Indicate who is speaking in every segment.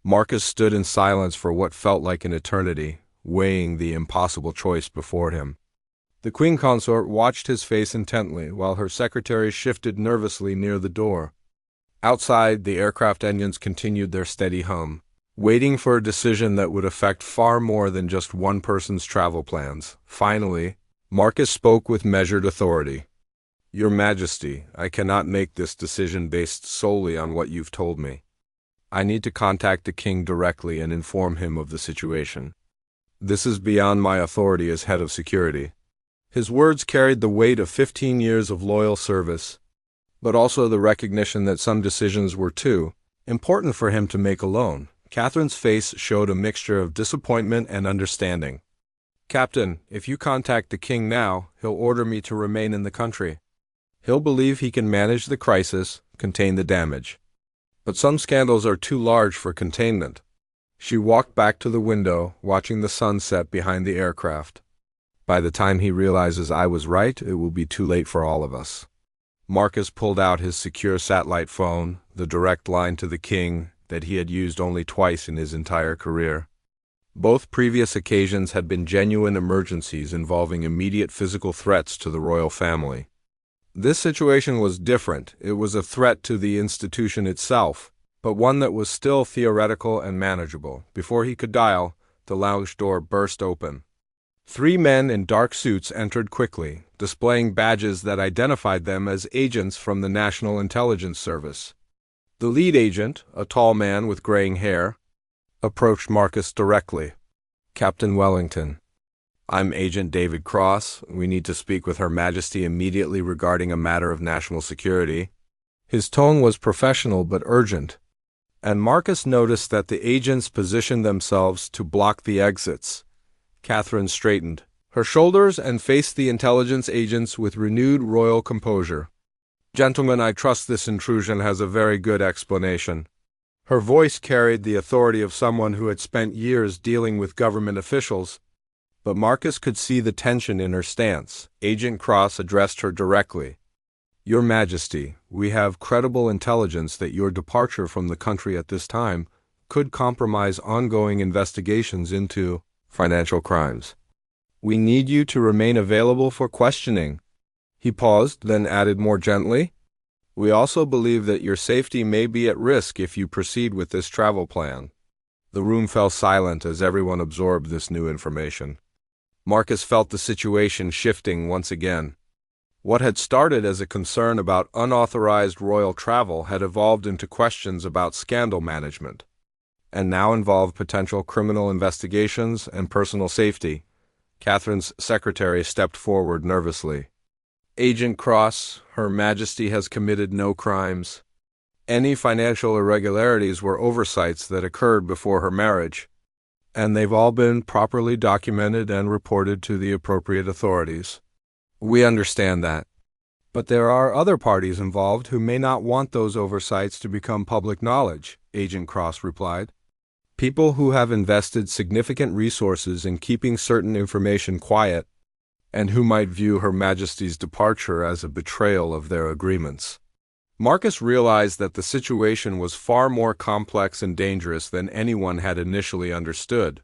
Speaker 1: Marcus stood in silence for what felt like an eternity, weighing the impossible choice before him. The queen consort watched his face intently while her secretary shifted nervously near the door. Outside, the aircraft engines continued their steady hum, waiting for a decision that would affect far more than just one person's travel plans. Finally, Marcus spoke with measured authority. "Your Majesty, I cannot make this decision based solely on what you've told me. I need to contact the king directly and inform him of the situation. This is beyond my authority as head of security." His words carried the weight of 15 years of loyal service, but also the recognition that some decisions were too important for him to make alone. Catherine's face showed a mixture of disappointment and understanding. "Captain, if you contact the king now, he'll order me to remain in the country. He'll believe he can manage the crisis, contain the damage. But some scandals are too large for containment." She walked back to the window, watching the sun set behind the aircraft. "By the time he realizes I was right, it will be too late for all of us." Marcus pulled out his secure satellite phone, the direct line to the king that he had used only twice in his entire career. Both previous occasions had been genuine emergencies involving immediate physical threats to the royal family. This situation was different. It was a threat to the institution itself, but one that was still theoretical and manageable. Before he could dial, the lounge door burst open. 3 men in dark suits entered quickly, displaying badges that identified them as agents from the National Intelligence Service. The lead agent, a tall man with graying hair, approached Marcus directly. "Captain Wellington, I'm Agent David Cross. We need to speak with Her Majesty immediately regarding a matter of national security." His tone was professional but urgent, and Marcus noticed that the agents positioned themselves to block the exits. Catherine straightened her shoulders and faced the intelligence agents with renewed royal composure. "Gentlemen, I trust this intrusion has a very good explanation." Her voice carried the authority of someone who had spent years dealing with government officials, but Marcus could see the tension in her stance. Agent Cross addressed her directly. "Your Majesty, we have credible intelligence that your departure from the country at this time could compromise ongoing investigations into financial crimes. We need you to remain available for questioning." He paused, then added more gently, "We also believe that your safety may be at risk if you proceed with this travel plan." The room fell silent as everyone absorbed this new information. Marcus felt the situation shifting once again. What had started as a concern about unauthorized royal travel had evolved into questions about scandal management, and now involved potential criminal investigations and personal safety. Catherine's secretary stepped forward nervously. "Agent Cross, Her Majesty has committed no crimes. Any financial irregularities were oversights that occurred before her marriage, and they've all been properly documented and reported to the appropriate authorities." "We understand that. But there are other parties involved who may not want those oversights to become public knowledge," Agent Cross replied. "People who have invested significant resources in keeping certain information quiet, and who might view Her Majesty's departure as a betrayal of their agreements." Marcus realized that the situation was far more complex and dangerous than anyone had initially understood.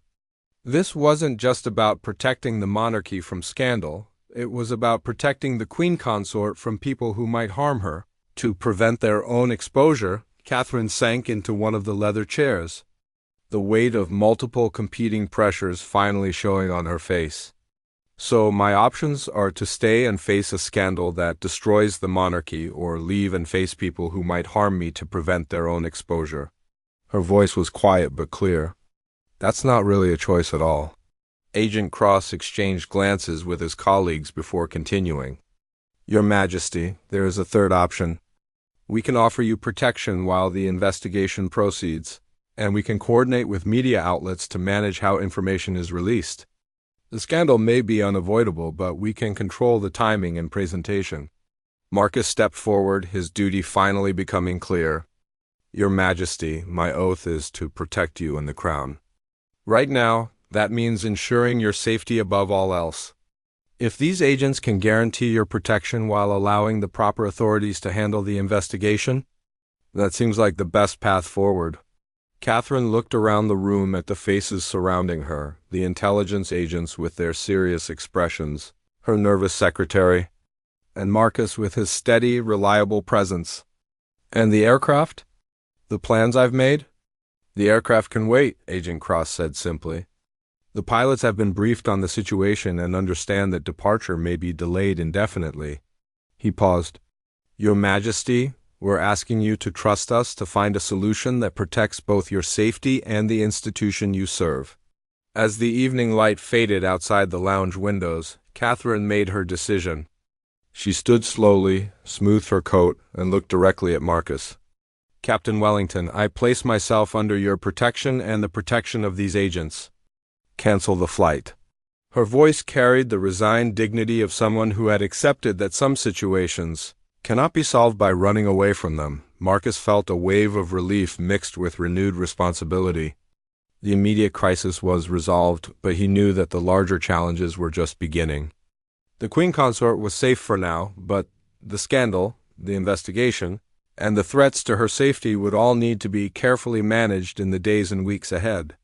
Speaker 1: This wasn't just about protecting the monarchy from scandal. It was about protecting the queen consort from people who might harm her. To prevent their own exposure, Catherine sank into one of the leather chairs, the weight of multiple competing pressures finally showing on her face. "So my options are to stay and face a scandal that destroys the monarchy, or leave and face people who might harm me to prevent their own exposure." Her voice was quiet but clear. "That's not really a choice at all." Agent Cross exchanged glances with his colleagues before continuing. "Your Majesty, there is a third option. We can offer you protection while the investigation proceeds, and we can coordinate with media outlets to manage how information is released. The scandal may be unavoidable, but we can control the timing and presentation." Marcus stepped forward, his duty finally becoming clear. "Your Majesty, my oath is to protect you and the crown. Right now, that means ensuring your safety above all else. If these agents can guarantee your protection while allowing the proper authorities to handle the investigation, that seems like the best path forward." Catherine looked around the room at the faces surrounding her, the intelligence agents with their serious expressions, her nervous secretary, and Marcus with his steady, reliable presence. And the aircraft? The plans I've made? The aircraft can wait, Agent Cross said simply. The pilots have been briefed on the situation and understand that departure may be delayed indefinitely. He paused. Your Majesty, we're asking you to trust us to find a solution that protects both your safety and the institution you serve. As the evening light faded outside the lounge windows, Catherine made her decision. She stood slowly, smoothed her coat, and looked directly at Marcus. Captain Wellington, I place myself under your protection and the protection of these agents. Cancel the flight. Her voice carried the resigned dignity of someone who had accepted that some situations cannot be solved by running away from them. Marcus felt a wave of relief mixed with renewed responsibility. The immediate crisis was resolved, but he knew that the larger challenges were just beginning. The Queen Consort was safe for now, but the scandal, the investigation, and the threats to her safety would all need to be carefully managed in the days and weeks ahead.